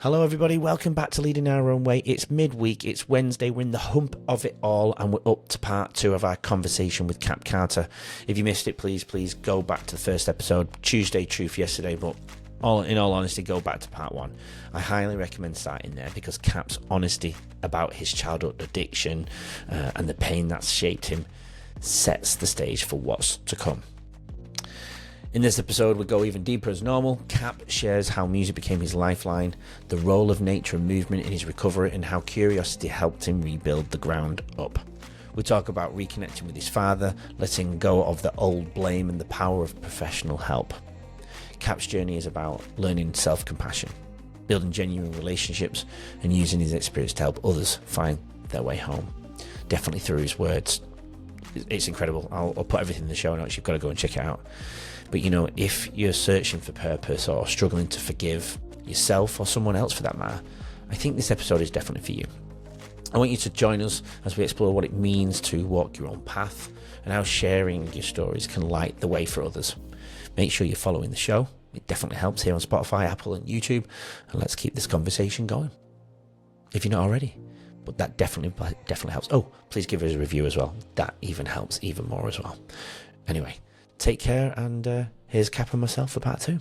Hello, everybody. Welcome back to Leading Our Own Way. It's midweek. It's Wednesday. We're in the hump of it all, and we're up to part 2 of our conversation with Cap Carter. If you missed it, please go back to the first episode, Tuesday Truth yesterday, but in all honesty, go back to part 1. I highly recommend starting there because Cap's honesty about his childhood addiction and the pain that's shaped him sets the stage for what's to come. In this episode, we go even deeper as normal. Cap shares how music became his lifeline, the role of nature and movement in his recovery, and how curiosity helped him rebuild the ground up. We talk about reconnecting with his father, letting go of the old blame, and the power of professional help. Cap's journey is about learning self-compassion, building genuine relationships, and using his experience to help others find their way home. Definitely through his words. It's incredible. I'll put everything in the show notes. You've got to go and check it out. But you know, if you're searching for purpose or struggling to forgive yourself or someone else for that matter, I think this episode is definitely for you. I want you to join us as we explore what it means to walk your own path and how sharing your stories can light the way for others. Make sure you're following the show. It definitely helps here on Spotify, Apple and YouTube. And let's keep this conversation going. If you're not already. But that definitely helps. Oh, please give us a review as well. That even helps even more as well. Anyway, take care, and here's Cap and myself for part 2.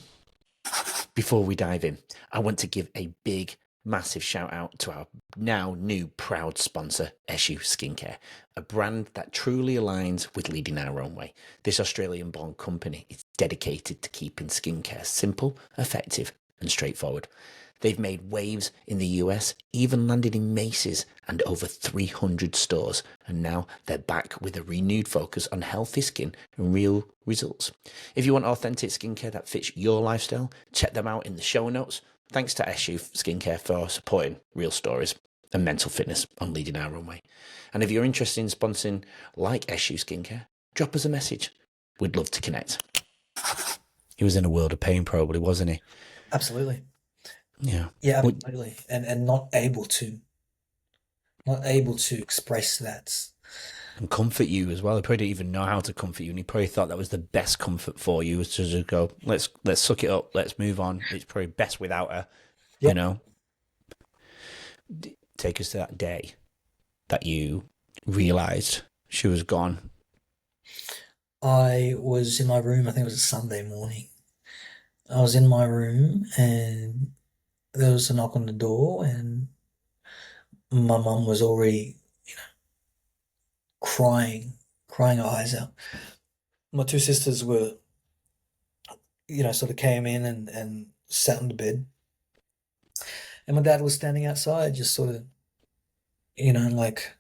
Before we dive in, I want to give a big, massive shout out to our now new proud sponsor, Eshu Skincare, a brand that truly aligns with Leading Our Own Way. This Australian-born company is dedicated to keeping skincare simple, effective, and straightforward. They've made waves in the US, even landed in Macy's and over 300 stores, and now they're back with a renewed focus on healthy skin and real results. If you want authentic skincare that fits your lifestyle, check them out in the show notes. Thanks to Eshu Skincare for supporting real stories and mental fitness on Leading Our Own Way. And if you're interested in sponsoring like Eshu Skincare, drop us a message. We'd love to connect. He was in a world of pain probably, wasn't he? Absolutely. Yeah. Yeah, absolutely. And not able to express that. And comfort you as well. He probably didn't even know how to comfort you, and he probably thought that was the best comfort for you, was to just go, let's suck it up, let's move on. It's probably best without her. Yep. You know. Take us to that day that you realised she was gone. I was in my room, I think it was a Sunday morning. I was in my room and there was a knock on the door, and my mum was already, crying her eyes out. My 2 sisters were, sort of came in and sat on the bed. And my dad was standing outside, just sort of, like,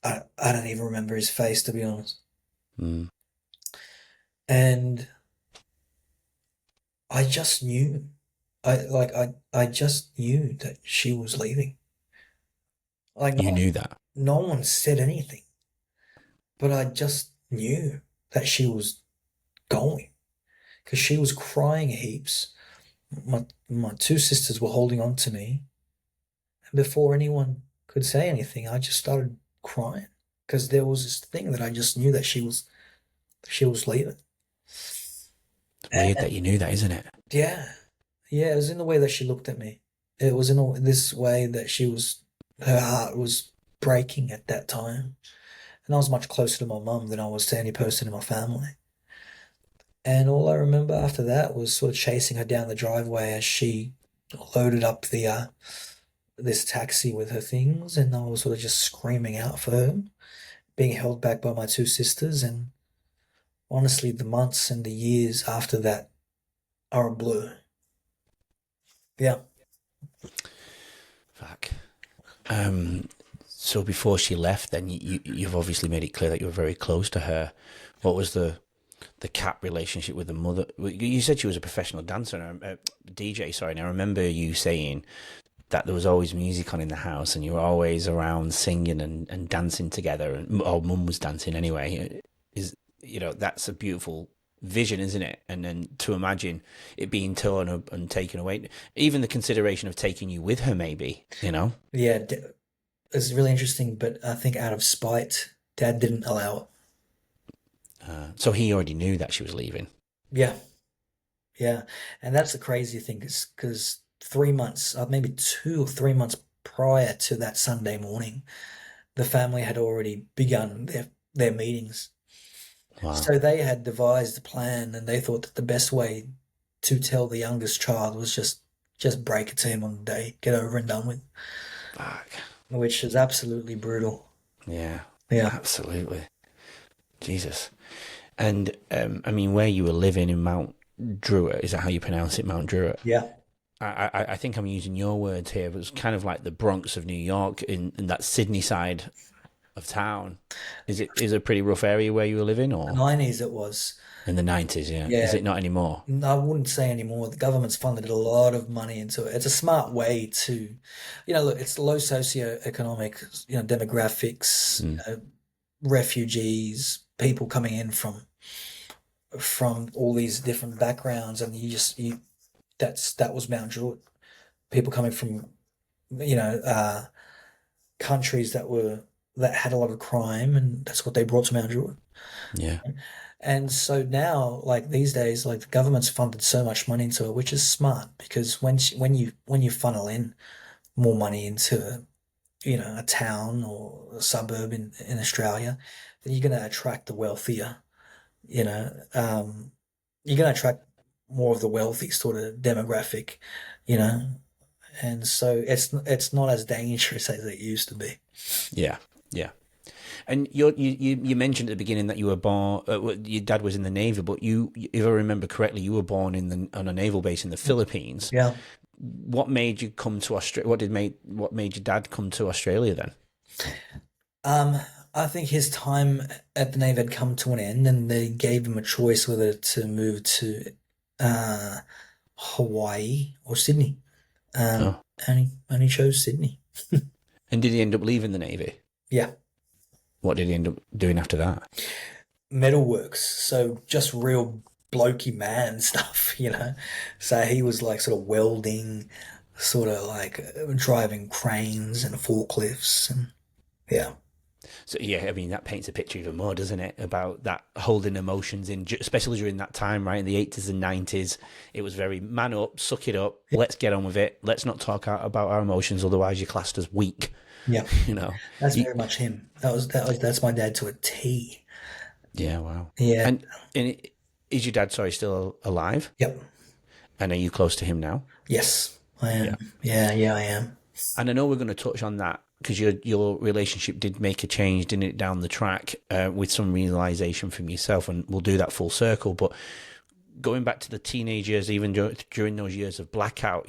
I don't even remember his face, to be honest. And I just knew. I just knew that she was leaving. Like, You knew that. no one said anything, but I just knew that she was going, because she was crying heaps. My 2 sisters were holding on to me, and before anyone could say anything, I just started crying, because there was this thing that I just knew that she was leaving. It's weird that you knew that, isn't it? Yeah. Yeah, it was in the way that she looked at me. It was in this way that her heart was breaking at that time. And I was much closer to my mum than I was to any person in my family. And all I remember after that was sort of chasing her down the driveway as she loaded up this taxi with her things, and I was sort of just screaming out for her, being held back by my 2 sisters. And honestly, the months and the years after that are a blur. Yeah. Fuck. So before she left, then you've obviously made it clear that you were very close to her. What was the Cap relationship with the mother? You said she was a professional dancer, DJ. Sorry, and I remember you saying that there was always music on in the house, and you were always around singing and dancing together, or mum was dancing anyway. That's a beautiful vision, isn't it? And then to imagine it being torn up and taken away, even the consideration of taking you with her, maybe, Yeah, it's really interesting, but I think out of spite, Dad didn't allow it. So he already knew that she was leaving. Yeah, yeah. And that's the crazy thing, is because 3 months, maybe 2 or 3 months prior to that Sunday morning, the family had already begun their meetings. Wow. So they had devised a plan, and they thought that the best way to tell the youngest child was just break it to him on the day, get over and done with, Fuck. which is absolutely brutal. Yeah. Yeah, Absolutely. Jesus. And I mean, where you were living in Mount Druitt, is that how you pronounce it, Mount Druitt? yeah. I think I'm using your words here, but it's kind of like the Bronx of New York in that Sydney side of town. Is it a pretty rough area where you were living, The or 90s it was. in the 90s? Yeah. Is Yeah, it not anymore? I wouldn't say anymore. The government's funded a lot of money into it. It's a smart way to, look, it's low socioeconomic, demographics, Mm. refugees, people coming in from all these different backgrounds, and that was Mount Druitt. People coming from, you know, uh, countries that had a lot of crime, and that's what they brought to Mount Druitt. Yeah. And so now, like these days, like the government's funded so much money into it, which is smart because when you funnel in more money into, a town or a suburb in Australia, then you're going to attract the wealthier, you know, um, you're going to attract more of the wealthy sort of demographic, you know, and so it's not as dangerous as it used to be. Yeah. Yeah. And you mentioned at the beginning that you were born. Your dad was in the Navy, but if I remember correctly, you were born on a naval base in the Philippines. Yeah. What made you come to Australia? What made your dad come to Australia then? Um, I think his time at the Navy had come to an end, and they gave him a choice whether to move to uh, Hawaii or Sydney. Um, Oh, and he chose Sydney. and did he end up leaving the Navy? Yeah, What did he end up doing after that? metalworks. So just real blokey man stuff. So he was like sort of welding, sort of like driving cranes and forklifts, and yeah, So yeah, I mean that paints a picture even more, doesn't it? About that holding emotions in, especially during that time, right in the 80s and 90s. It was very man up, suck it up, yeah, let's get on with it. Let's not talk out about our emotions, otherwise you're classed as weak. yeah. You know. That's You, very much him. That's my dad to a T. yeah, wow. Yeah. And is your dad, sorry, still alive? Yep. And are you close to him now? Yes, I am. Yeah. Yeah, yeah, I am. And I know we're going to touch on that because your relationship did make a change, didn't it, down the track with some realization from yourself, and we'll do that full circle. But going back to the teenage years, even during those years of blackout,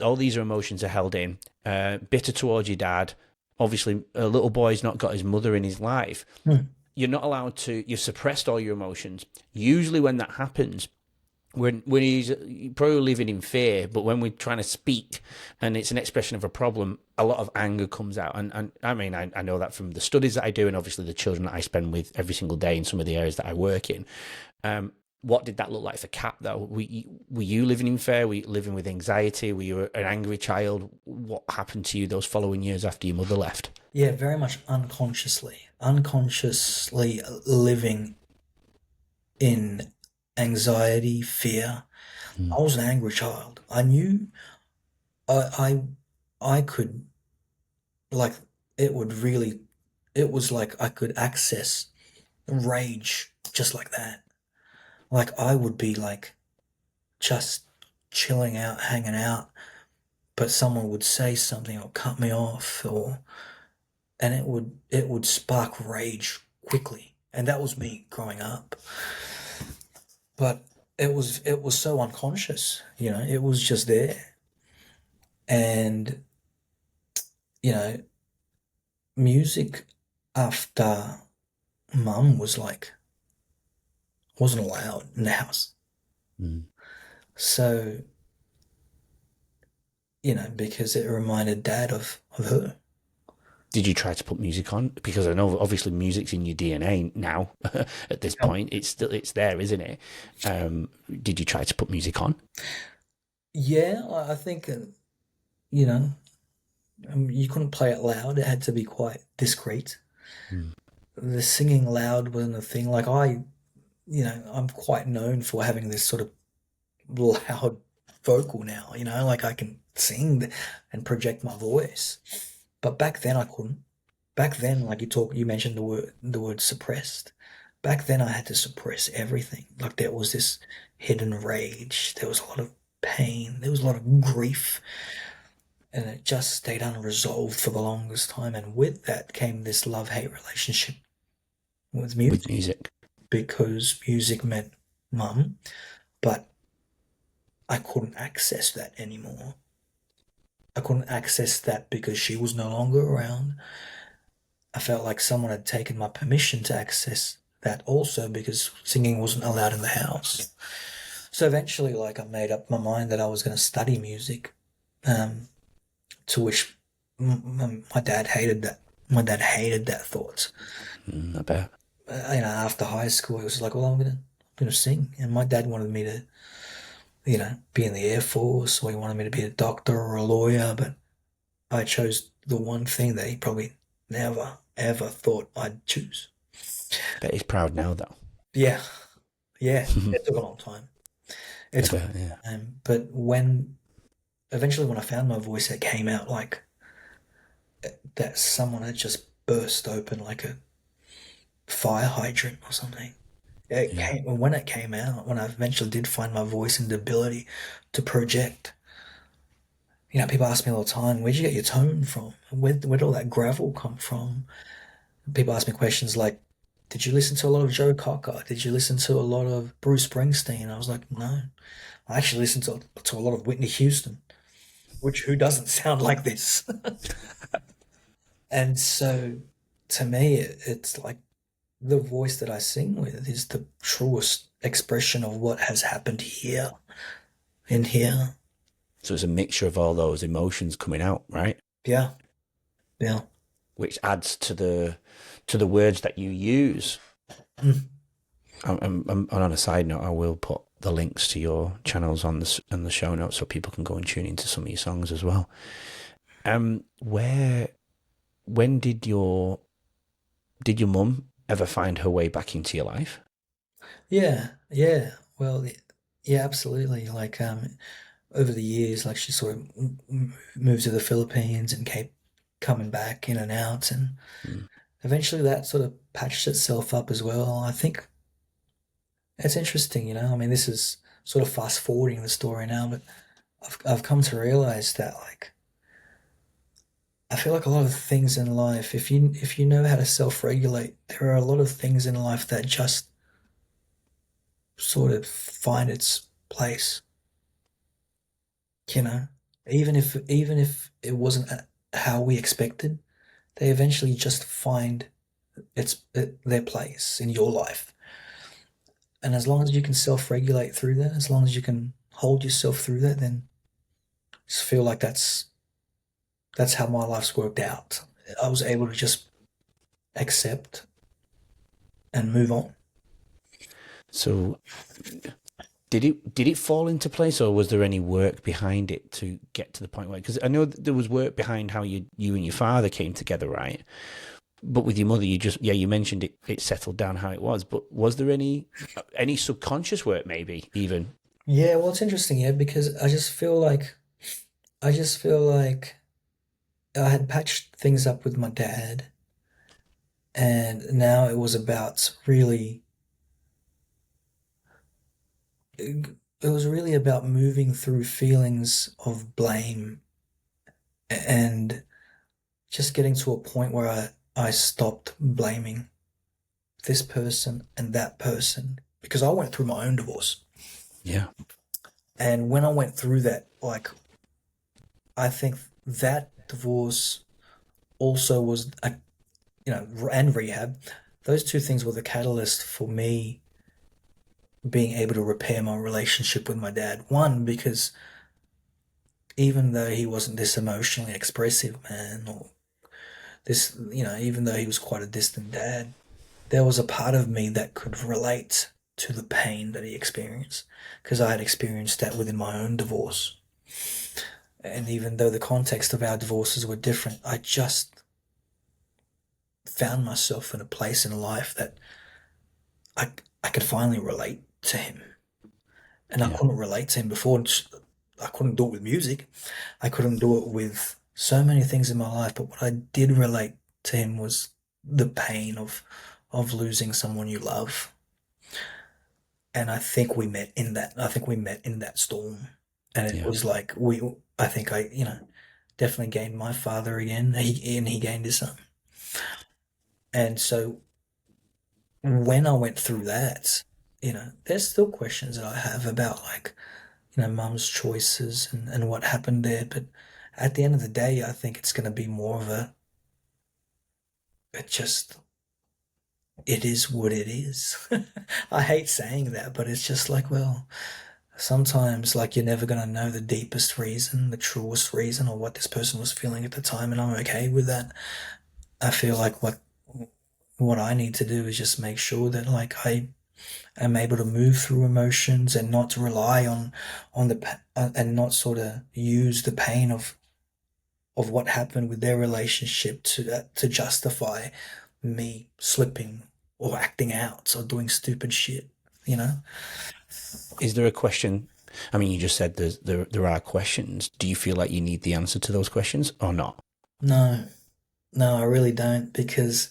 all these emotions are held in, bitter towards your dad. Obviously, a little boy's not got his mother in his life. Hmm. You're not allowed to. You've suppressed all your emotions. Usually, when that happens, when he's probably living in fear, but when we're trying to speak and it's an expression of a problem, a lot of anger comes out. And I mean, I know that from the studies that I do, and obviously the children that I spend with every single day in some of the areas that I work in. What did that look like for Cap, though? Were you living in fear? Were you living with anxiety? Were you an angry child? What happened to you those following years after your mother left? Yeah, very much unconsciously living in anxiety, fear. Mm. I was an angry child. I knew I I could, like, it would really it was like I could access rage just like that. Like I would be like just chilling out, hanging out, but someone would say something or cut me off, and it would spark rage quickly. And that was me growing up. But it was so unconscious, it was just there. And, you know, music after mum wasn't allowed in the house. Mm. So, because it reminded dad of her. Did you try to put music on? Because I know obviously music's in your DNA now. At this Oh. point, it's there, isn't it? Did you try to put music on? Yeah, I think, you know, you couldn't play it loud. It had to be quite discreet. Mm. The singing loud wasn't a thing. I'm quite known for having this sort of loud vocal now, like I can sing and project my voice. But back then I couldn't. Back then, like you mentioned the word suppressed. Back then I had to suppress everything. Like there was this hidden rage. There was a lot of pain. There was a lot of grief. And it just stayed unresolved for the longest time. And with that came this love-hate relationship with With music, music. because music meant mum, but I couldn't access that anymore. I couldn't access that because she was no longer around. I felt like someone had taken my permission to access that also, because singing wasn't allowed in the house. So eventually, like, I made up my mind that I was going to study music, um, to which my dad hated that. My dad hated that thought. I bet. After high school, it was like, well, I'm gonna sing, and my dad wanted me to, be in the Air Force, or he wanted me to be a doctor or a lawyer, but I chose the one thing that he probably never ever thought I'd choose. Bet he's proud now, though. Yeah, yeah, it took a long time. It I took bet, yeah. a long time, but eventually when I found my voice, it came out like that someone had just burst open like a fire hydrant or something. Yeah. When it came out, when I eventually did find my voice and the ability to project. People ask me all the time, where'd you get your tone from? Where'd all that gravel come from? People ask me questions like, did you listen to a lot of Joe Cocker? Did you listen to a lot of Bruce Springsteen? I was like, no. I actually listened to a lot of Whitney Houston, which who doesn't sound like this? And so to me, it's like the voice that I sing with is the truest expression of what has happened here, in here. So it's a mixture of all those emotions coming out, right? Yeah, yeah. Which adds to the words that you use. Mm. And on a side note, I will put the links to your channels on the show notes so people can go and tune into some of your songs as well. When did your mum ever find her way back into your life? Yeah, yeah. Well, yeah, absolutely. Like, over the years, like she sort of moved to the Philippines and kept coming back in and out, and Mm. eventually that sort of patched itself up as well. I think it's interesting, I mean, this is sort of fast forwarding the story now, but I've come to realize that, like, I feel like a lot of things in life, if you know how to self-regulate, there are a lot of things in life that just sort of find its place, you know. Even if it wasn't how we expected, they eventually just find their place in your life. And as long as you can self-regulate through that, as long as you can hold yourself through that, then I just feel like that's how my life's worked out. I was able to just accept and move on. So did it fall into place, or was there any work behind it to get to the point where? Because I know there was work behind how you and your father came together, right? But with your mother, you mentioned it settled down how it was. But was there any subconscious work, maybe even? Yeah, well, it's interesting, yeah, because I just feel like I had patched things up with my dad, and now it was about really, it was really about moving through feelings of blame and just getting to a point where I stopped blaming this person and that person, because I went through my own divorce. Yeah, And when I went through that, like, I think that divorce also was and rehab. Those two things were the catalyst for me being able to repair my relationship with my dad. One, because even though he wasn't this emotionally expressive man, or this, even though he was quite a distant dad, there was a part of me that could relate to the pain that he experienced, because I had experienced that within my own divorce. And even though the context of our divorces were different, I just found myself in a place in life that I, I could finally relate to him. And I yeah. couldn't relate to him before. I couldn't do it with music. I couldn't do it with so many things in my life. But what I did relate to him was the pain of losing someone you love. And I think we met in that. I think we met in that storm. And it Yeah. was like I think I, definitely gained my father again. He gained his son. And so when I went through that, there's still questions that I have about like, mum's choices and what happened there. But at the end of the day, I think it's going to be more of it just, it is what it is. I hate saying that, but it's just like, well, sometimes like you're never going to know the deepest reason, the truest reason, or what this person was feeling at the time. And I'm okay with that. I feel like what I need to do is just make sure that like I am able to move through emotions and not to rely on and not sort of use the pain of what happened with their relationship to justify me slipping or acting out or doing stupid shit, you know? Is there a question? I mean, you just said there are questions. Do you feel like you need the answer to those questions or not? No, no, I really don't because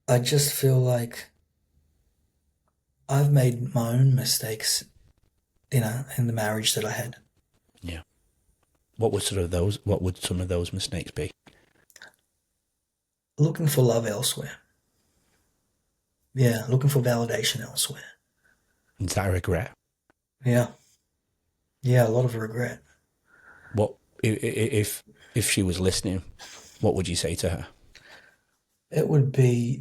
I just feel like I've made my own mistakes, in the marriage that I had. Yeah. What would sort of those? What would some of those mistakes be? Looking for love elsewhere. Yeah, looking for validation elsewhere. Is that a regret? Yeah, yeah, a lot of regret. What if she was listening? What would you say to her? It would be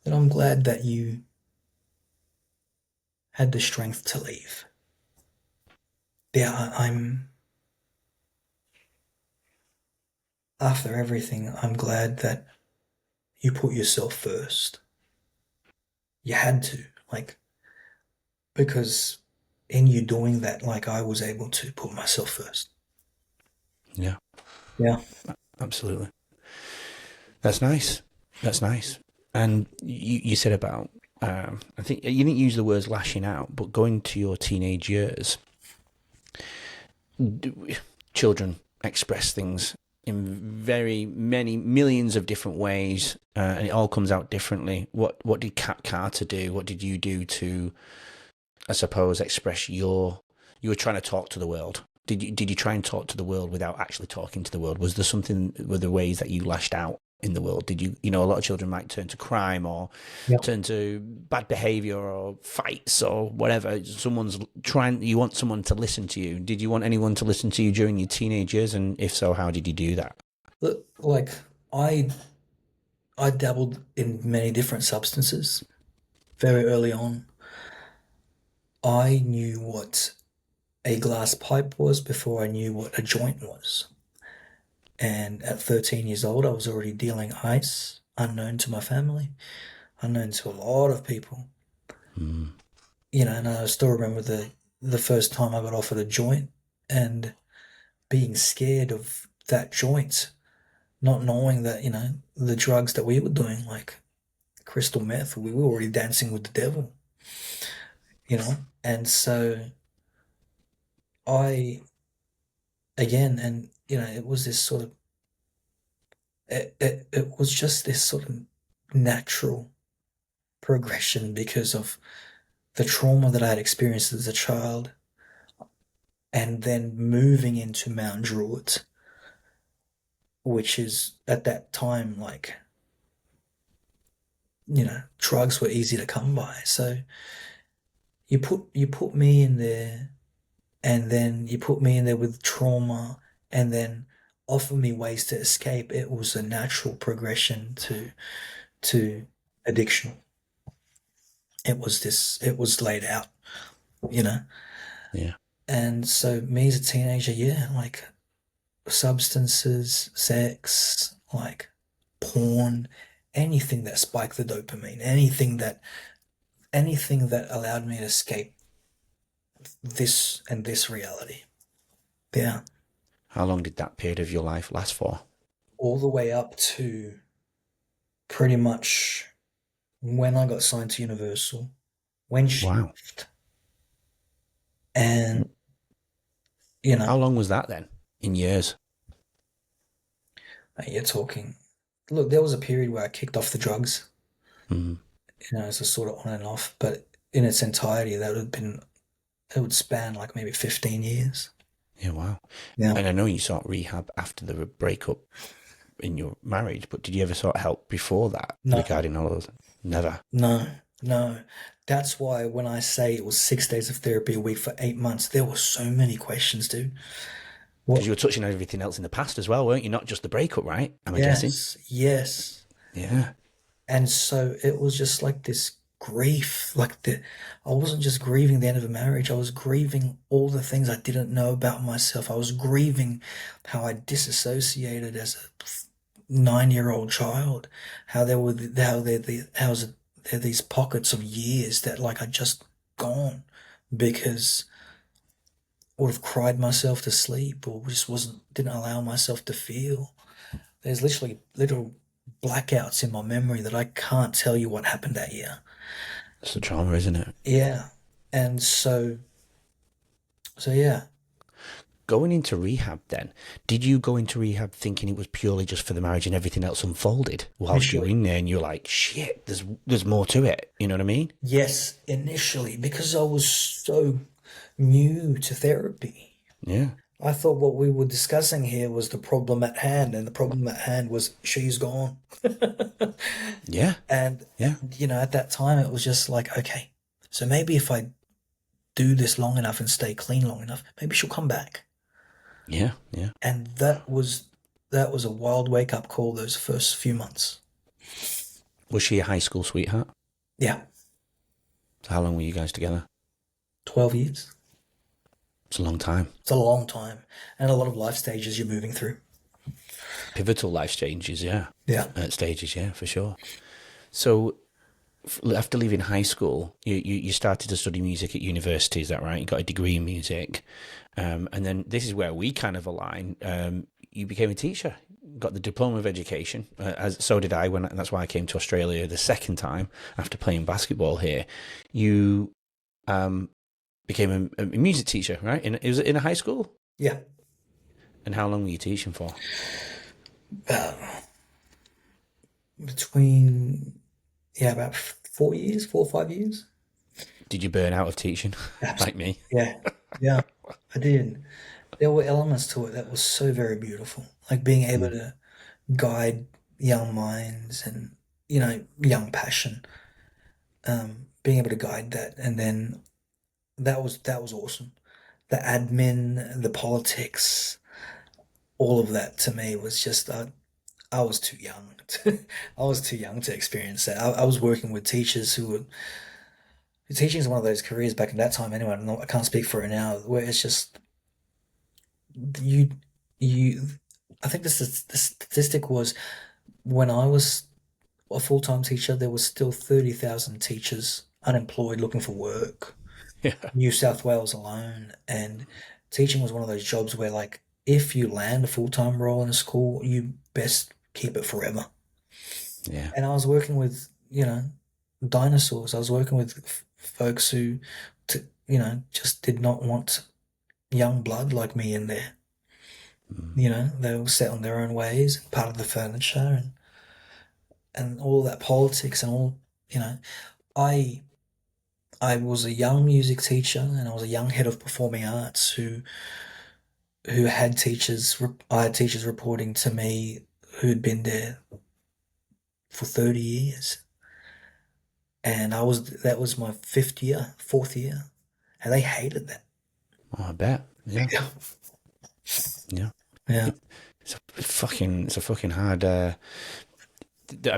that I'm glad that you had the strength to leave. Yeah, after everything, I'm glad that you put yourself first. You had to, like, because in you doing that, like, I was able to put myself first. Yeah, Yeah. absolutely. That's nice. That's nice. And you said about, I think you didn't use the words lashing out, but going to your teenage years, children express things in very many millions of different ways, and it all comes out differently. What did Cat Carter do? What did you do to, I suppose, express your? You were trying to talk to the world. Did you try and talk to the world without actually talking to the world? Was there something? Were there ways that you lashed out in the world? Did you? A lot of children might turn to crime or Yeah. turn to bad behavior or fights or whatever. Someone's trying. You want someone to listen to you. Did you want anyone to listen to you during your teenage years? And if so, how did you do that? Look, like, I dabbled in many different substances very early on. I knew what a glass pipe was before I knew what a joint was. And at 13 years old, I was already dealing ice, unknown to my family, unknown to a lot of people. Mm. And I still remember the first time I got offered a joint and being scared of that joint, not knowing that, the drugs that we were doing, like crystal meth, we were already dancing with the devil, you know? And so I, again, and, it was this sort of, it was just this sort of natural progression because of the trauma that I had experienced as a child and then moving into Mount Druitt, which is at that time like, drugs were easy to come by. So you put me in there and then you put me in there with trauma and then offer me ways to escape. It was a natural progression to addiction. It was laid out, you know. Yeah. And so me as a teenager, yeah, like substances, sex, like porn, anything that spiked the dopamine, anything that allowed me to escape this and this reality. Yeah. How long did that period of your life last for? All the way up to pretty much when I got signed to Universal, when she Wow. left, and you know, How long was that then? In years? you're talking. Look, there was a period where I kicked off the drugs, Mm. as a sort of on and off, but in its entirety, it would span like maybe 15 years. Yeah, wow. Yeah. And I know you sought rehab after the breakup in your marriage, but did you ever sort help before that No, regarding all those? Never. no, no. That's why when I say it was 6 days of therapy a week for 8 months, there were so many questions, dude. Because What? you were touching on everything else in the past as well, weren't you? Not just the breakup, right? Am I guessing? Yes, yes. Yeah. And so it was just like this grief, I wasn't just grieving the end of a marriage, I was grieving all the things I didn't know about myself. I was grieving how I disassociated as a 9-year-old child, how there were there are these pockets of years that like I just gone because I would have cried myself to sleep or just didn't allow myself to feel. There's literally little blackouts in my memory that I can't tell you what happened that year. It's the trauma, isn't it? Yeah. And so yeah. Going into rehab then, did you go into rehab thinking it was purely just for the marriage and everything else unfolded whilst you were Initially, in there and you're like, shit, there's more to it. You know what I mean? yes, initially, because I was so new to therapy. Yeah. I thought what we were discussing here was the problem at hand, and the problem at hand was she's gone. Yeah. And, Yeah. at that time, it was just like, okay, so maybe if I do this long enough and stay clean long enough, maybe she'll come back. Yeah. Yeah. And that was a wild wake up call those first few months. Was she a high school sweetheart? Yeah, So how long were you guys together? 12 years. It's a long time. It's a long time, and a lot of life stages you're moving through. Pivotal life changes, yeah. Yeah. Stages, yeah, for sure. So after leaving high school, you started to study music at university, is that right? You got a degree in music. And then this is where we kind of align. You became a teacher, got the diploma of education, as so did I. And that's why I came to Australia the second time after playing basketball here. You became a music teacher, right? Was it in a high school? Yeah. And how long were you teaching for? Uh, between, about 4 years, 4 or 5 years. Did you burn out of teaching like me? Yeah. Yeah, I did. There were elements to it that was so very beautiful, like being able Mm. to guide young minds and, young passion, being able to guide that. And then that was awesome. The admin, the politics, all of that to me was just, I was too young. I was too young to experience that. I was working with teachers who were teaching is one of those careers back in that time. Anyway, I can't speak for it now. Where it's just you, you. I think the statistic was when I was a full time teacher, there was still 30,000 teachers unemployed looking for work. Yeah. New South Wales alone, and teaching was one of those jobs where, like, if you land a full time role in a school, you best keep it forever. Yeah. And I was working with, dinosaurs. I was working with folks who, just did not want young blood like me in there. Mm. They were set on their own ways, part of the furniture, and all that politics and all. I I was a young music teacher and I was a young head of performing arts who had teachers. I had teachers reporting to me who'd been there for 30 years. And that was my fifth year, fourth year, and they hated that. Oh, I bet. Yeah. Yeah. Yeah. Yeah. It's a fucking hard. I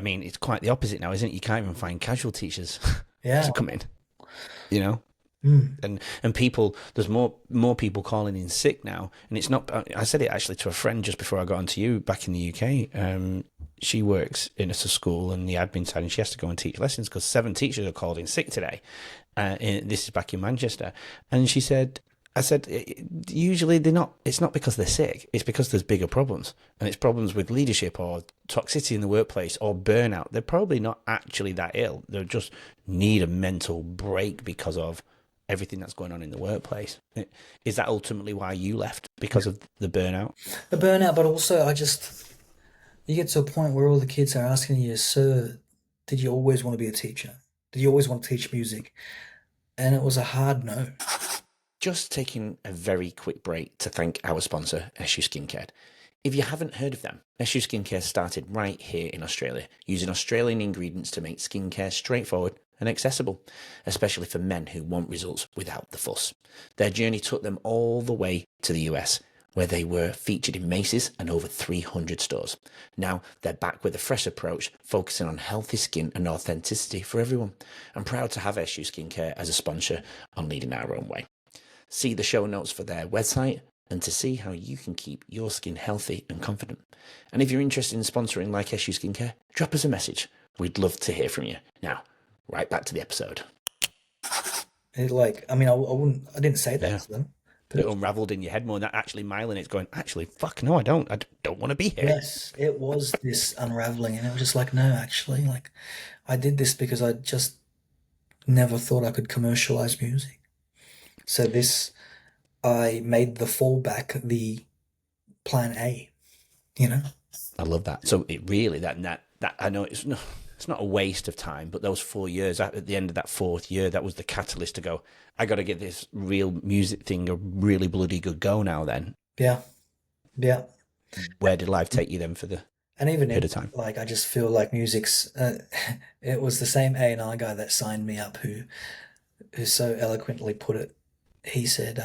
mean, it's quite the opposite now, isn't it? You can't even find casual teachers Yeah. to come in. You know, Mm. and people, there's more people calling in sick now, and it's not. I said it actually to a friend just before I got onto you back in the UK. She works in a school and the admin side, and she has to go and teach lessons because 7 teachers are called in sick today. This is back in Manchester, and she said, I said, usually they're not, it's not because they're sick, it's because there's bigger problems. And it's problems with leadership or toxicity in the workplace or burnout. They're probably not actually that ill. They just need a mental break because of everything that's going on in the workplace. Is that ultimately why you left? Because of the burnout? The burnout, but also you get to a point where all the kids are asking you, "Sir, did you always want to be a teacher? Did you always want to teach music?" And it was a hard no. Just taking a very quick break to thank our sponsor, SU Skincare. If you haven't heard of them, SU Skincare started right here in Australia, using Australian ingredients to make skincare straightforward and accessible, especially for men who want results without the fuss. Their journey took them all the way to the US, where they were featured in Macy's and over 300 stores. Now they're back with a fresh approach, focusing on healthy skin and authenticity for everyone. I'm proud to have SU Skincare as a sponsor on Leading Our Own Way. See the show notes for their website and to see how you can keep your skin healthy and confident. And if you're interested in sponsoring like SU Skincare, drop us a message. We'd love to hear from you. Now, right back to the episode. I wouldn't, I didn't say that Yeah. to them. It unraveled in your head more than that actually miling. It's going, actually, fuck, no, I don't want to be here. Yes, it was this unraveling, and it was just like, no, actually, like, I did this because I just never thought I could commercialize music. So I made the fallback the plan A, you know? I love that. So it really, that I know it's not a waste of time, but those 4 years, at the end of that fourth year, that was the catalyst to go, I got to get this real music thing a really bloody good go now then. Yeah. Yeah. Where did life take you then for the And even bit of time? like, I just feel like music's, it was the same A&R guy that signed me up who so eloquently put it. He said,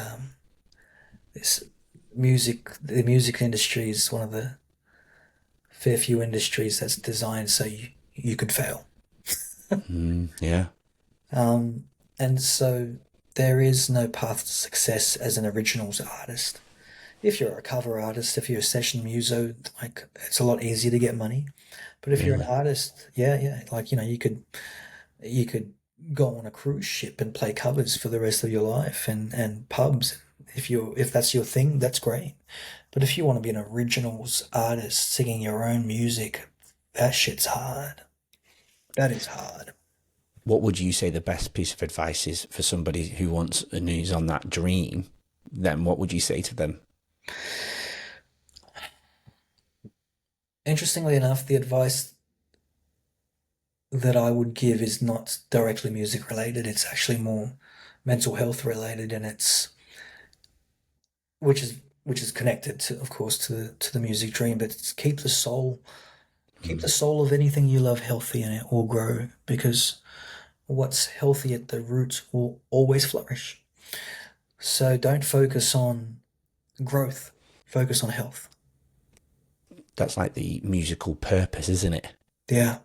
the music industry is one of the fair few industries that's designed so you could fail. Yeah. And so there is no path to success as an originals artist. If you're a cover artist, if you're a session muso, like, it's a lot easier to get money. But if you're an artist, like, you could go on a cruise ship and play covers for the rest of your life and pubs. If that's your thing, that's great. But if you want to be an originals artist singing your own music, that shit's hard. That is hard. What would you say the best piece of advice is for somebody who wants and who's on that dream? Then what would you say to them? Interestingly enough, the advice that I would give is not directly music related. It's actually more mental health related, and which is connected to, of course, to the music dream. But it's keep the soul of anything you love healthy, and it will grow, because what's healthy at the root will always flourish. So don't focus on growth, focus on health. That's like the musical purpose, isn't it? Yeah.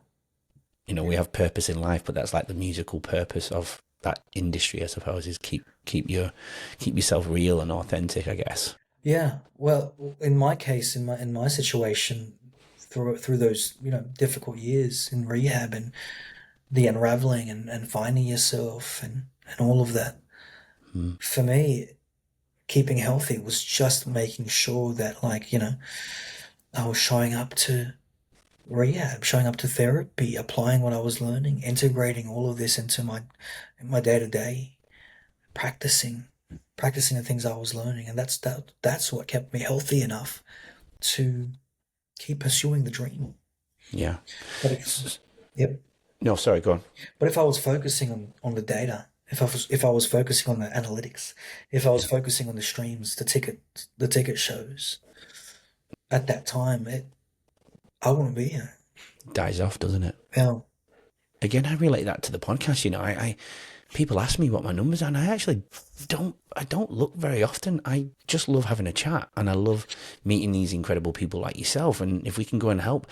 We have purpose in life, but that's like the musical purpose of that industry, I suppose, is keep yourself real and authentic, I guess. Yeah. Well, in my case, in my situation, through those, difficult years in rehab and the unraveling and finding yourself and all of that, for me, keeping healthy was just making sure that, like, I was showing up to rehab, showing up to therapy, applying what I was learning, integrating all of this into my day-to-day, practicing the things I was learning. And that's what kept me healthy enough to keep pursuing the dream. Yeah. Yep. No, sorry, go on. But if I was focusing on the data, if I was focusing on the analytics, if I was focusing on the streams, the ticket shows, at that time, I wouldn't be here. Dies off, doesn't it? Yeah. Again, I relate that to the podcast. I people ask me what my numbers are, and I actually don't look very often. I just love having a chat, and I love meeting these incredible people like yourself. And if we can go and help,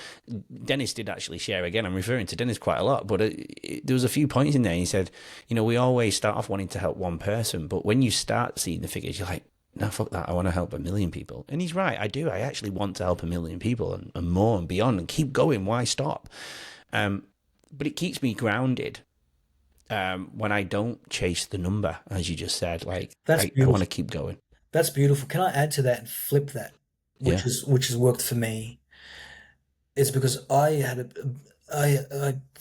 Dennis did actually share, again, I'm referring to Dennis quite a lot, but there was a few points in there. He said, we always start off wanting to help one person, but when you start seeing the figures, you're like, no, fuck that, I want to help 1 million people. And he's right, I do. I actually want to help 1 million people and more and beyond, and keep going. Why stop? But it keeps me grounded. when I don't chase the number, as you just said, like That's I want to beautiful. keep going. That's beautiful. Can I add to that and flip that, Yeah. which has worked for me? It's because I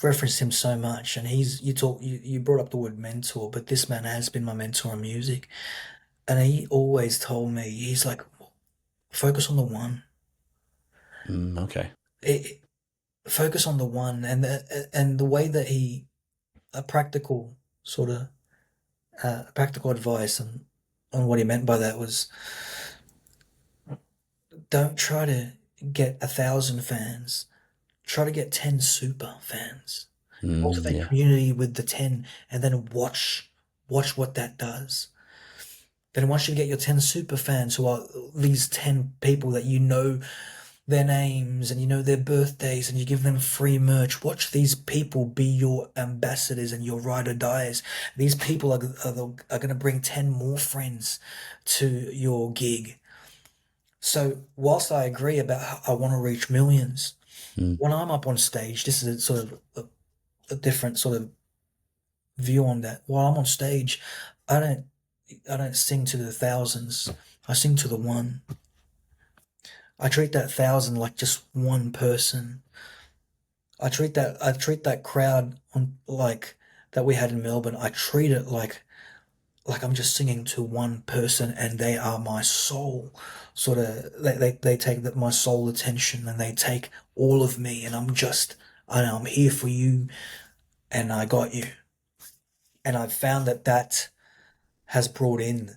reference him so much, and you brought up the word mentor, but this man has been my mentor in music, and he always told me, he's like, focus on the one. Okay. It, Focus on the one, and the way that a practical sort of practical advice on what he meant by that was, don't try to get 1,000 fans. Try to get 10 super fans. Cultivate Yeah. community with the 10, and then watch what that does. Then once you get your 10 super fans, who are these 10 people that you know their names and you know their birthdays, and you give them free merch, watch these people be your ambassadors and your ride or dies. These people are going to bring 10 more friends to your gig. So whilst I agree about how I want to reach millions, Mm. when I'm up on stage, this is a sort of a different sort of view on that. While I'm on stage, I don't I don't sing to the thousands. I sing to the one. I treat that thousand like just one person. I treat that crowd on like that we had in Melbourne. I treat it like I'm just singing to one person, and they are my soul. Sort of they take my soul attention, and they take all of me, and I'm here for you, and I got you. And I've found that has brought in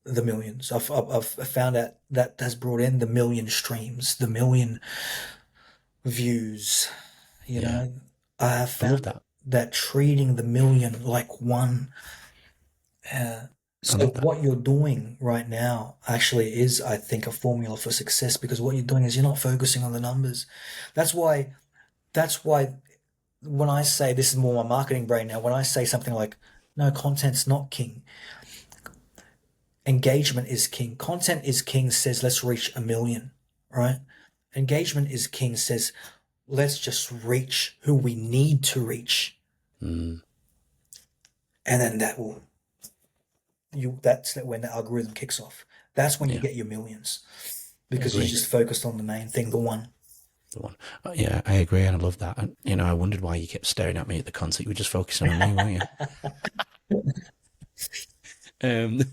the millions. I've found out that has brought in the million streams, the million views. You Yeah. know, I have I love found that. that treating the million like one. Uh, I so love that. what you're doing right now actually is, I think, a formula for success, because what you're doing is you're not focusing on the numbers. That's why. That's why when I say, this is more my marketing brain now, when I say something like, no, content's not king, engagement is king. Content is king says, let's reach a million, right? Engagement is king says, let's just reach who we need to reach. Mm. And then that's when the algorithm kicks off. That's when you Yeah. get your millions, I because you agree. just focused on the main thing, the one. The one. Yeah, I agree, and I love that. And I wondered why you kept staring at me at the concert. You were just focusing on me, weren't you?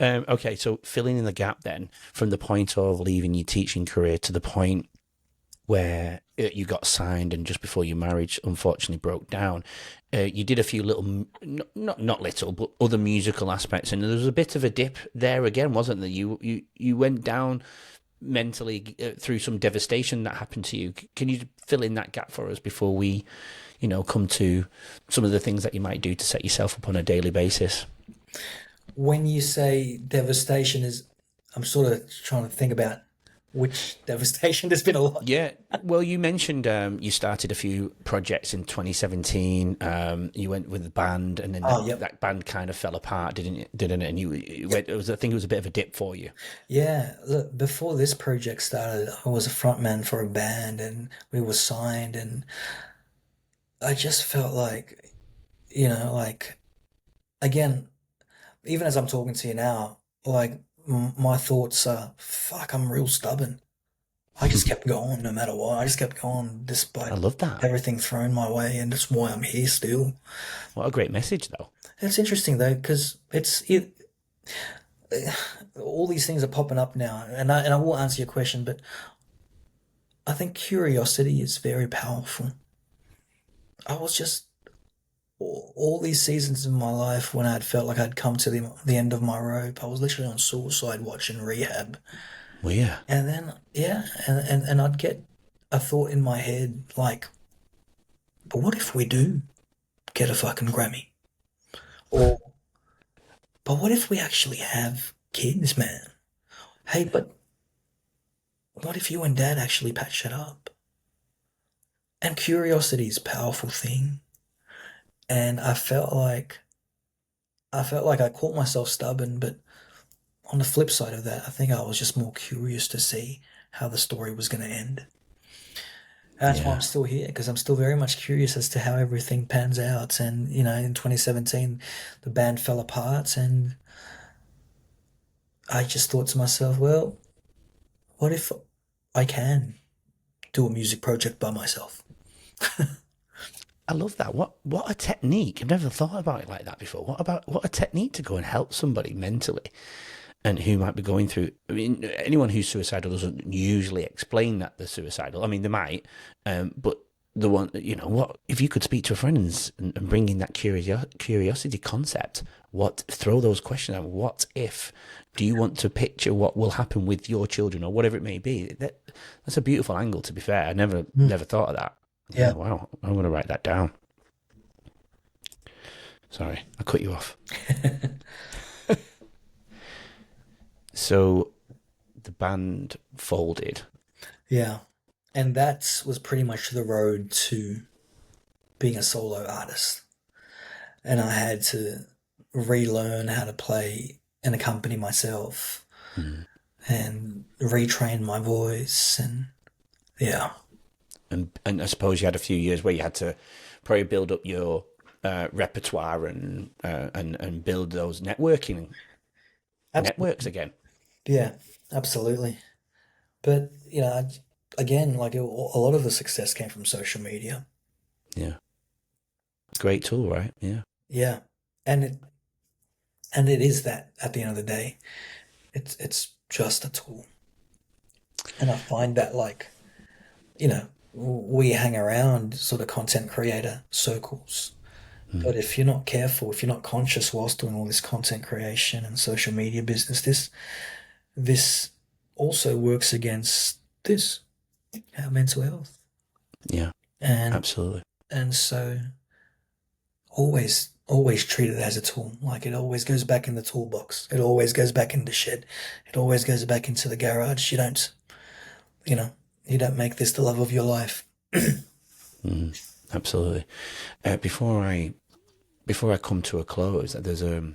Okay, so filling in the gap then from the point of leaving your teaching career to the point where you got signed and just before your marriage unfortunately broke down. You did a few little, not little, but other musical aspects, and there was a bit of a dip there again, wasn't there? You went down mentally through some devastation that happened to you. Can you fill in that gap for us before we, come to some of the things that you might do to set yourself up on a daily basis? When you say devastation is, I'm sort of trying to think about which devastation. There's been a lot. Yeah, well, you mentioned you started a few projects in 2017. You went with the band, and then Oh, yep. that band kind of fell apart, didn't it? And you went. I think it was a bit of a dip for you. Yeah, look, before this project started, I was a frontman for a band, and we were signed, and I just felt like, like, again, even as I'm talking to you now, like, my thoughts are, fuck, I'm real stubborn. I just kept going no matter what. I just kept going I despite love that. everything thrown my way, and that's why I'm here still. What a great message, though. It's interesting though, because all these things are popping up now, and I will answer your question, but I think curiosity is very powerful. I was just all these seasons in my life when I'd felt like I'd come to the end of my rope. I was literally on suicide watch in rehab, Well, yeah, and then yeah, and I'd get a thought in my head like, but what if we do get a fucking Grammy? Or but what if we actually have kids, man? Hey, but what if you and dad actually patch it up? And curiosity is a powerful thing. And I felt like I caught myself stubborn, but on the flip side of that, I think I was just more curious to see how the story was going to end. And that's why I'm Yeah. still here, because I'm still very much curious as to how everything pans out. And, in 2017, the band fell apart, and I just thought to myself, well, what if I can do a music project by myself? I love that. What a technique. I've never thought about it like that before. What a technique to go and help somebody mentally and who might be going through. I mean, anyone who's suicidal doesn't usually explain that they're suicidal. I mean, they might, but the one, what if you could speak to a friend and bring in that curiosity concept? Throw those questions out. What if? Do you want to picture what will happen with your children or whatever it may be? That's a beautiful angle. To be fair, I Mm. never thought of that. Yeah, Yeah. wow. I'm going to write that down. Sorry, I cut you off. So the band folded. Yeah. And that was pretty much the road to being a solo artist. And I had to relearn how to play and accompany myself Mm. and retrain my voice. And yeah. And I suppose you had a few years where you had to probably build up your repertoire and build those networks Absolutely. again. Yeah, absolutely. But, again, like a lot of the success came from social media. Yeah, great tool, right? Yeah, Yeah. And it is that at the end of the day. It's just a tool. And I find that, like, we hang around sort of content creator circles. mm. But if you're not careful, if you're not conscious whilst doing all this content creation and social media business, this also works against this, our mental health. Yeah, And absolutely. so always treat it as a tool. Like, it always goes back in the toolbox. It always goes back in the shed. It always goes back into the garage. You know, you don't make this the love of your life. Mm. Absolutely. Before I come to a close, I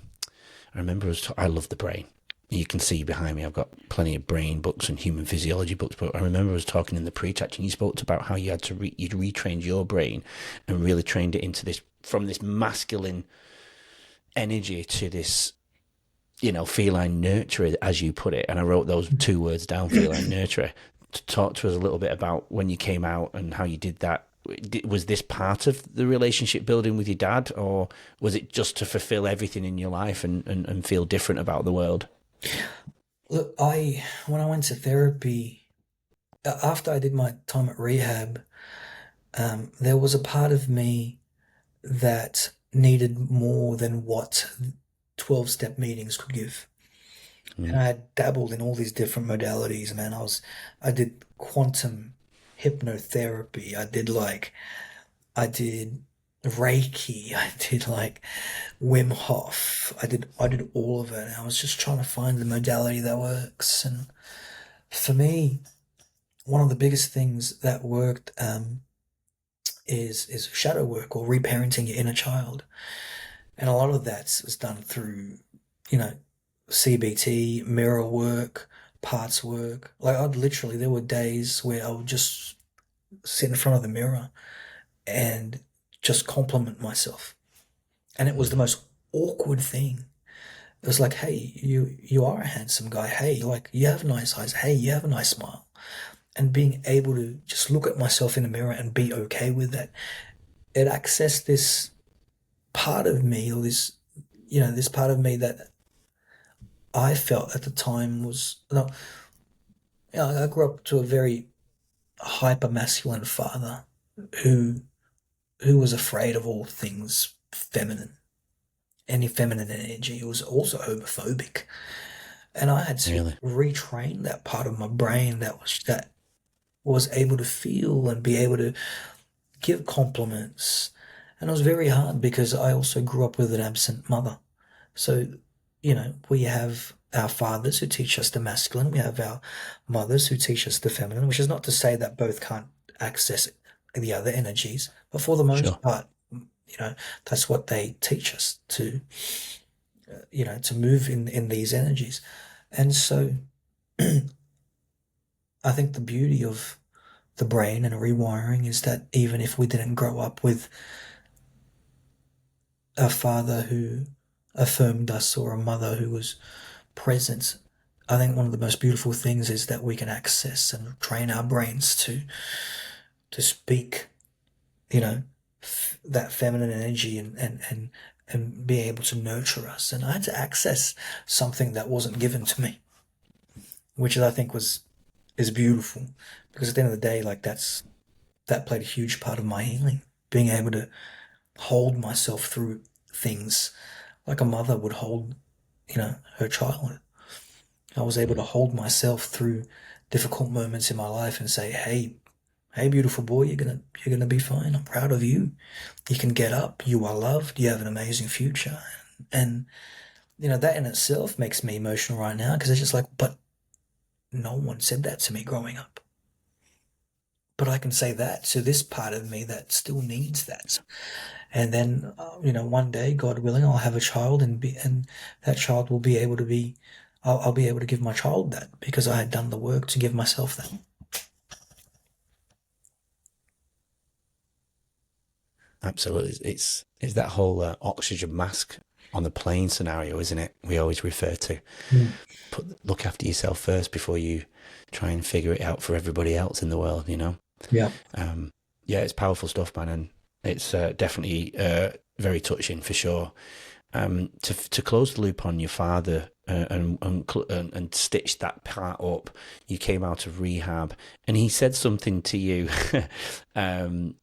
remember I love the brain. You can see behind me, I've got plenty of brain books and human physiology books. But I remember I was talking in the pre-touch, and you spoke about how you had to you'd retrained your brain and really trained it into from this masculine energy to this, feline nurturer, as you put it. And I wrote those two words down, feline nurturer. To talk to us a little bit about when you came out and how you did that. Was this part of the relationship building with your dad, or was it just to fulfill everything in your life and feel different about the world? Look, when I went to therapy, after I did my time at rehab, there was a part of me that needed more than what 12-step meetings could give. And Mm. I had dabbled in all these different modalities, man. I did quantum hypnotherapy. I did Reiki. I did like Wim Hof. I did all of it. And I was just trying to find the modality that works. And for me, one of the biggest things that worked is shadow work or reparenting your inner child. And a lot of that was done through, you know, CBT, mirror work, parts work. Like, there were days where I would just sit in front of the mirror and just compliment myself. And it was the most awkward thing. It was like, hey, you are a handsome guy. Hey, like, you have nice eyes. Hey, you have a nice smile. And being able to just look at myself in the mirror and be okay with that. It accessed this part of me, or this part of me that I felt at the time was, no, I grew up to a very hyper masculine father who was afraid of all things feminine, any feminine energy. He was also homophobic, and I had to Really? retrain that part of my brain that was able to feel and be able to give compliments. And it was very hard because I also grew up with an absent mother. So, we have our fathers who teach us the masculine, we have our mothers who teach us the feminine, which is not to say that both can't access the other energies, but for the most Sure. part, that's what they teach us to move in these energies. And so I think the beauty of the brain and rewiring is that even if we didn't grow up with a father who affirmed us or a mother who was present, I think one of the most beautiful things is that we can access and train our brains to speak, you know, that feminine energy and be able to nurture us. And I had to access something that wasn't given to me, which I think is beautiful because at the end of the day, like that played a huge part of my healing, being able to hold myself through things like a mother would hold, her child. I was able to hold myself through difficult moments in my life and say, hey, beautiful boy, you're gonna be fine. I'm proud of you. You can get up. You are loved. You have an amazing future. And that in itself makes me emotional right now because it's just like, but no one said that to me growing up. But I can say that to this part of me that still needs that. And then, one day, God willing, I'll have a child, and that child will be able to be. I'll be able to give my child that because I had done the work to give myself that. Absolutely. It's that whole oxygen mask on the plane scenario, isn't it? We always refer to Mm. look after yourself first before you try and figure it out for everybody else in the world, Yeah. Yeah, it's powerful stuff, man, and it's definitely very touching for sure. To close the loop on your father and stitch that part up, you came out of rehab, and he said something to you.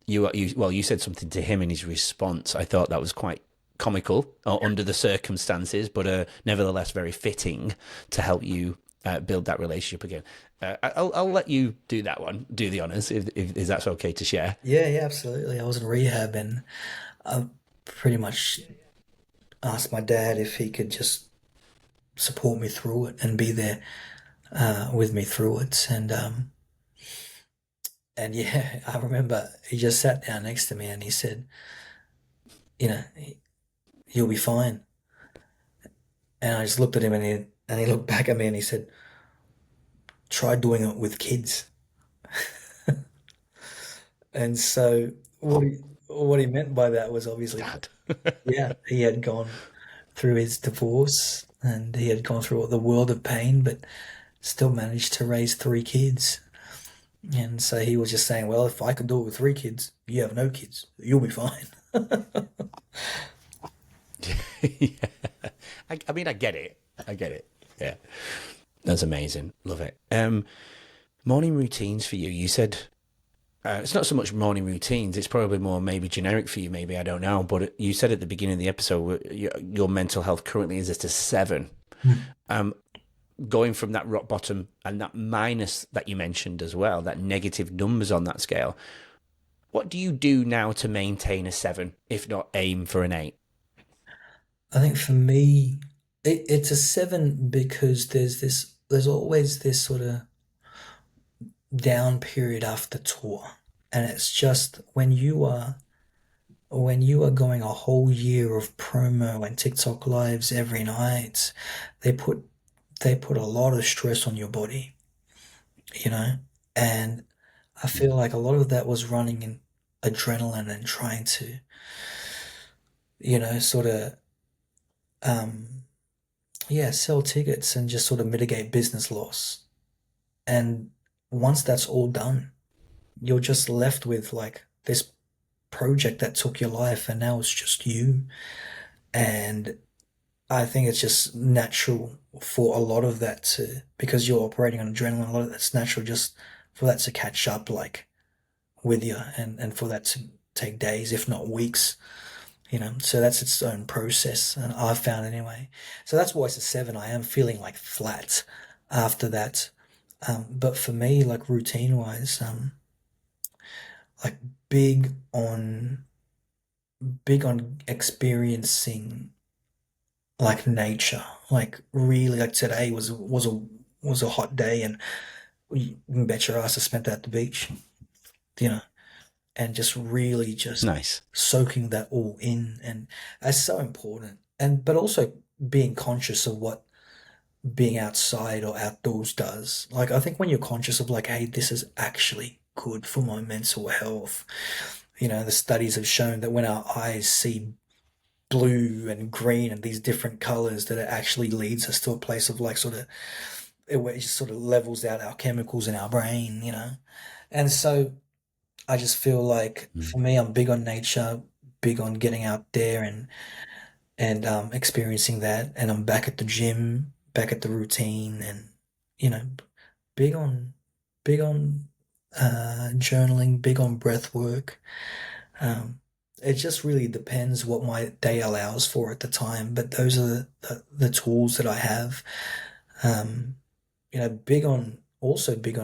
You said something to him in his response. I thought that was quite comical under the circumstances, but nevertheless very fitting to help you build that relationship again. I'll let you do that one. Do the honors, if that's okay to share. Yeah, yeah, absolutely. I was in rehab and I pretty much asked my dad if he could just support me through it and be there with me through it. And yeah, I remember he just sat down next to me and he said, you know, you'll be fine. And I just looked at him and he looked back at me and he said, try doing it with kids. And so what he meant by that was obviously, Dad. yeah, he had gone through his divorce and he had gone through the world of pain, but still managed to raise three kids. And so he was just saying, well, if I could do it with three kids, you have no kids, you'll be fine. Yeah. I mean, I get it. I get it. Yeah. That's amazing. Love it. Morning routines for you. You said it's not so much morning routines. It's probably more maybe generic for you. Maybe I don't know. But you said at the beginning of the episode your mental health currently is at a 7. Going from that rock bottom and that minus that you mentioned as well, that negative numbers on that scale. What do you do now to maintain a 7, if not aim for an 8? I think for me, it's a 7 because there's always this sort of down period after tour. And it's just when you are going a whole year of promo and TikTok lives every night, they put they put a lot of stress on your body, you know? And I feel like a lot of that was running in adrenaline and trying to, sort of um yeah, sell tickets and just sort of mitigate business loss. And once that's all done, you're just left with like this project that took your life and now it's just you. And I think it's just natural for a lot of that to, because you're operating on adrenaline, a lot of that's natural just for that to catch up like with you and for that to take days, if not weeks, So that's its own process, and I've found anyway. So that's why it's a 7. I am feeling like flat after that. But for me, like routine wise, like big on big on experiencing like nature. Like really, like today was a hot day, and you can bet your ass I spent that at the beach, you know, and just really just Nice. soaking that all in, and that's so important. And but also being conscious of what being outside or outdoors does. Like I think when you're conscious of like, hey, this is actually good for my mental health. You know, the studies have shown that when our eyes see blue and green and these different colors, that it actually leads us to a place of like sort of it just sort of levels out our chemicals in our brain, you know. And so I just feel like Mm. for me, I'm big on nature, big on getting out there and experiencing that. And I'm back at the gym, back at the routine, and you know, big on big on journaling, big on breath work. Um, it just really depends what my day allows for at the time. But those are the tools that I have. Um, you know, big on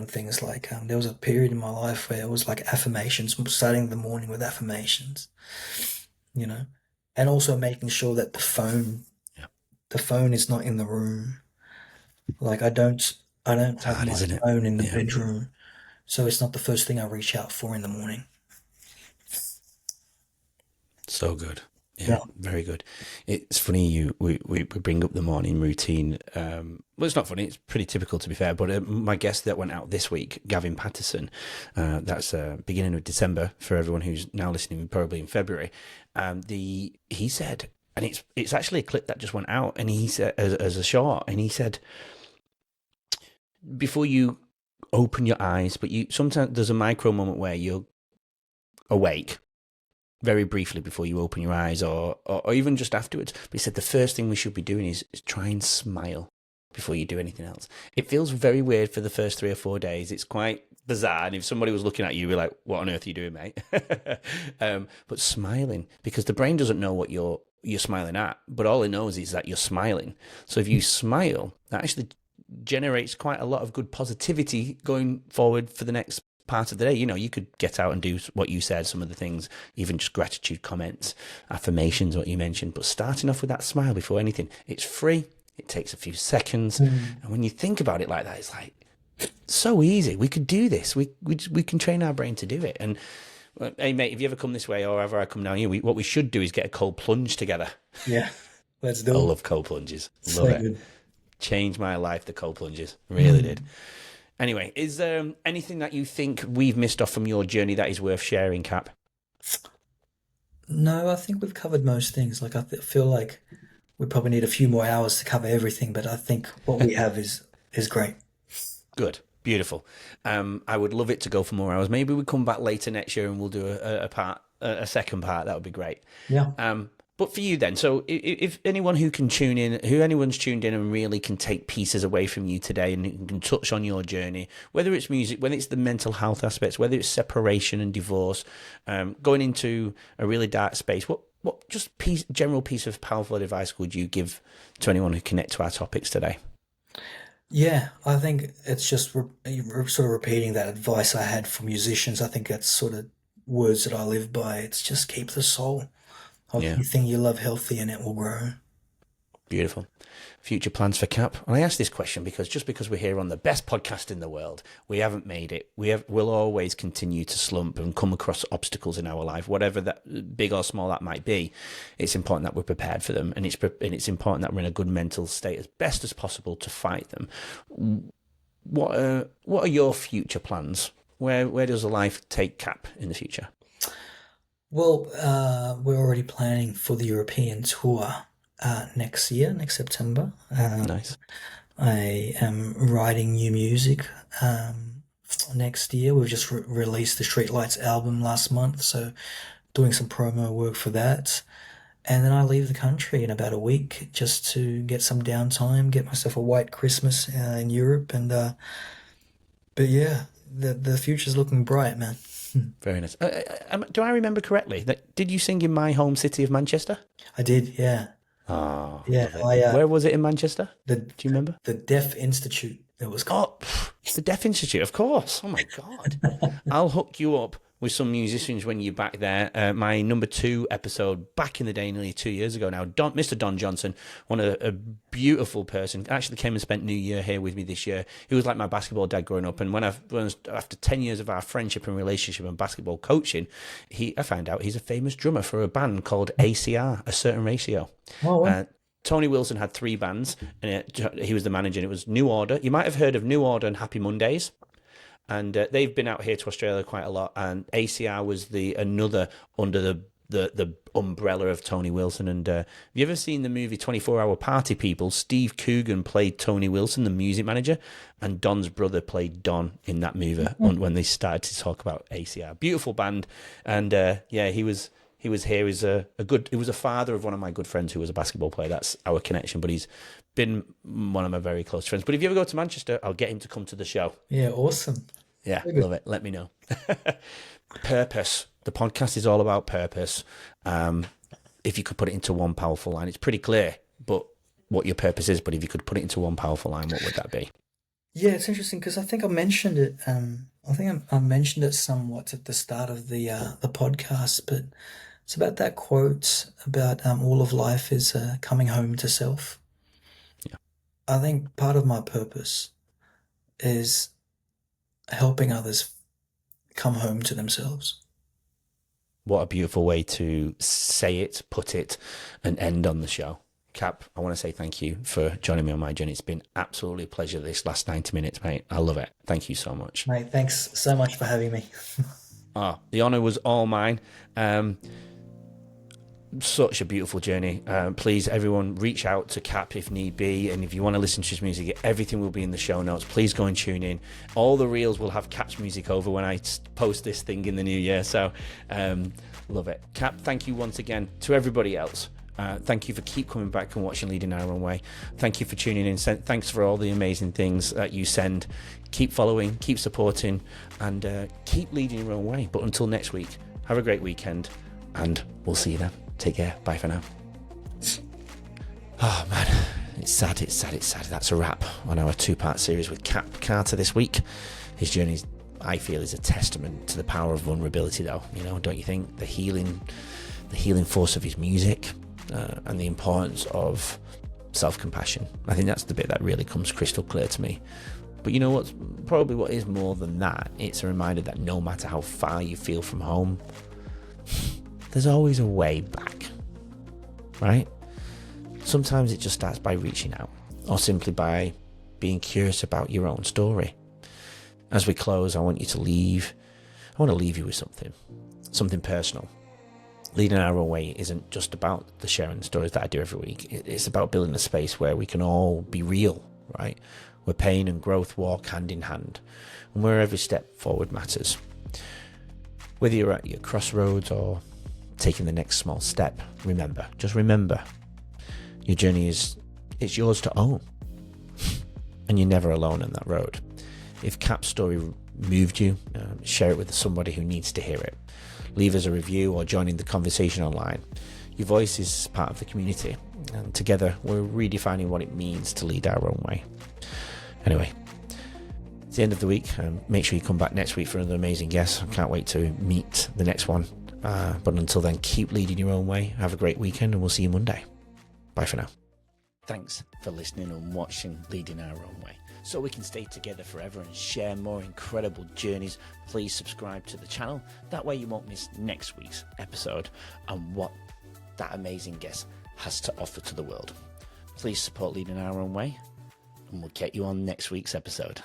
things like there was a period in my life where it was like affirmations, starting the morning with affirmations, you know, and also making sure that Yeah. the phone is not in the room. Like I don't It's have hard, my isn't it? phone in the Yeah. bedroom, so it's not the first thing I reach out for in the morning. So good. Yeah, Yeah. very good. It's funny we bring up the morning routine. Well, it's not funny. It's pretty typical, to be fair. But my guest that went out this week, Gavin Patterson, that's beginning of December for everyone who's now listening, probably in February. He said, and it's actually a clip that just went out, and he said as a short, and he said before you open your eyes, but you sometimes there's a micro moment where you're awake very briefly before you open your eyes or even just afterwards. But he said the first thing we should be doing is try and smile before you do anything else. It feels very weird for the first 3 or 4 days. It's quite bizarre. And if somebody was looking at you, you'd be like, what on earth are you doing, mate? But smiling, because the brain doesn't know what you're smiling at, but all it knows is that you're smiling. So if you smile, that actually generates quite a lot of good positivity going forward for the next part of the day. You know, you could get out and do what you said, some of the things, even just gratitude comments, affirmations, what you mentioned, but starting off with that smile before anything. It's free, it takes a few seconds, Mm. and when you think about it like that, it's like so easy. We could do this. We can train our brain to do it. And hey mate, if you ever come this way or ever I come down here, what we should do is get a cold plunge together. Yeah. Let's I do it. love cold plunges, love So it. good. Changed my life, the cold plunges, really did. Mm. Anyway, is there anything that you think we've missed off from your journey that is worth sharing, Cap? No, I think we've covered most things. Like feel like we probably need a few more hours to cover everything, but I think what we have is great. Good, beautiful. I would love it to go for more hours. Maybe we come back later next year and we'll do a second part. That would be great. Yeah. But for you then, so if anyone who can tune in, who anyone's tuned in and really can take pieces away from you today and can touch on your journey, whether it's music, whether it's the mental health aspects, whether it's separation and divorce, going into a really dark space, what just general piece of powerful advice would you give to anyone who connect to our topics today? Yeah, I think it's just sort of repeating that advice I had for musicians. I think that's sort of words that I live by. It's just keep the soul of Yeah. the thing you love healthy and it will grow. Beautiful. Future plans for Cap. And I ask this question because just because we're here on the best podcast in the world, we haven't made it. We'll always continue to slump and come across obstacles in our life, whatever that big or small that might be. It's important that we're prepared for them, and it's important that we're in a good mental state as best as possible to fight them. What are your future plans? Where does life take Cap in the future? Well, we're already planning for the European tour next year, next September. Nice. I am writing new music next year. We've just released the Streetlights album last month, so doing some promo work for that. And then I leave the country in about a week just to get some downtime, get myself a white Christmas in Europe, and but yeah, the future's looking bright, man. Very nice. Do I remember correctly that did you sing in my home city of Manchester? I did, yeah, Oh, yeah. love it. Where was it in Manchester? The Do you remember? the Deaf Institute. It was called. Oh, the Deaf Institute, of course. Oh my God. I'll hook you up with some musicians when you're back there. My #2 episode back in the day, nearly 2 years ago now, Mr. Don Johnson, a beautiful person, actually came and spent New Year here with me this year. He was like my basketball dad growing up. And after 10 years of our friendship and relationship and basketball coaching, I found out he's a famous drummer for a band called ACR, A Certain Ratio. Oh, well. Tony Wilson had 3 bands, and he was the manager, and it was New Order. You might have heard of New Order and Happy Mondays. and they've been out here to Australia quite a lot. And ACR was another under the umbrella of Tony Wilson. And have you ever seen the movie 24-Hour Party People? Steve Coogan played Tony Wilson, the music manager, and Don's brother played Don in that movie when they started to talk about ACR. Beautiful band. And he was here. He was a father of one of my good friends who was a basketball player. That's our connection, but he's been one of my very close friends. But if you ever go to Manchester, I'll get him to come to the show. Yeah, awesome. Yeah, love it. Let me know. Purpose. The podcast is all about purpose. If you could put it into one powerful line, it's pretty clear, but what your purpose is. But if you could put it into one powerful line, what would that be? Yeah, it's interesting because I think I mentioned it. I mentioned it somewhat at the start of the podcast, but it's about that quote about all of life is coming home to self. Yeah, I think part of my purpose is helping others come home to themselves. What a beautiful way to say it, put it, and end on the show. Cap, I want to say thank you for joining me on my journey. It's been absolutely a pleasure this last 90 minutes, mate. I love it. Thank you so much. Mate, thanks so much for having me. The honour was all mine. Such a beautiful journey. Please, everyone, reach out to Cap if need be. And if you want to listen to his music, everything will be in the show notes. Please go and tune in. All the reels will have Cap's music over when I post this thing in the new year. So love it. Cap, thank you once again. To everybody else, thank you for keep coming back and watching Leading Our Own Way. Thank you for tuning in. Thanks for all the amazing things that you send. Keep following, keep supporting, and keep leading your own way. But until next week, have a great weekend, and we'll see you then. Take care. Bye for now. Oh, man. It's sad. That's a wrap on our 2-part series with Cap Carter this week. His journey, I feel, is a testament to the power of vulnerability, though. You know, don't you think? The healing force of his music and the importance of self-compassion. I think that's the bit that really comes crystal clear to me. But you know what's probably what is more than that? It's a reminder that no matter how far you feel from home, there's always a way back, right? Sometimes it just starts by reaching out, or simply by being curious about your own story. As we close, I want to leave you with something personal. Leading Our Own Way isn't just about the sharing stories that I do every week. It's about building a space where we can all be real, right? Where pain and growth walk hand in hand, and where every step forward matters. Whether you're at your crossroads or taking the next small step, just remember, your journey it's yours to own, and you're never alone on that road. If Cap's story moved you, share it with somebody who needs to hear it. Leave us a review or join in the conversation online. Your voice is part of the community, and together we're redefining what it means to lead our own way. Anyway, it's the end of the week. Make sure you come back next week for another amazing guest. I can't wait to meet the next one. But until then, keep leading your own way. Have a great weekend, and we'll see you Monday. Bye for now. Thanks for listening and watching Leading Our Own Way. So we can stay together forever and share more incredible journeys, please subscribe to the channel. That way you won't miss next week's episode and what that amazing guest has to offer to the world. Please support Leading Our Own Way, and we'll get you on next week's episode.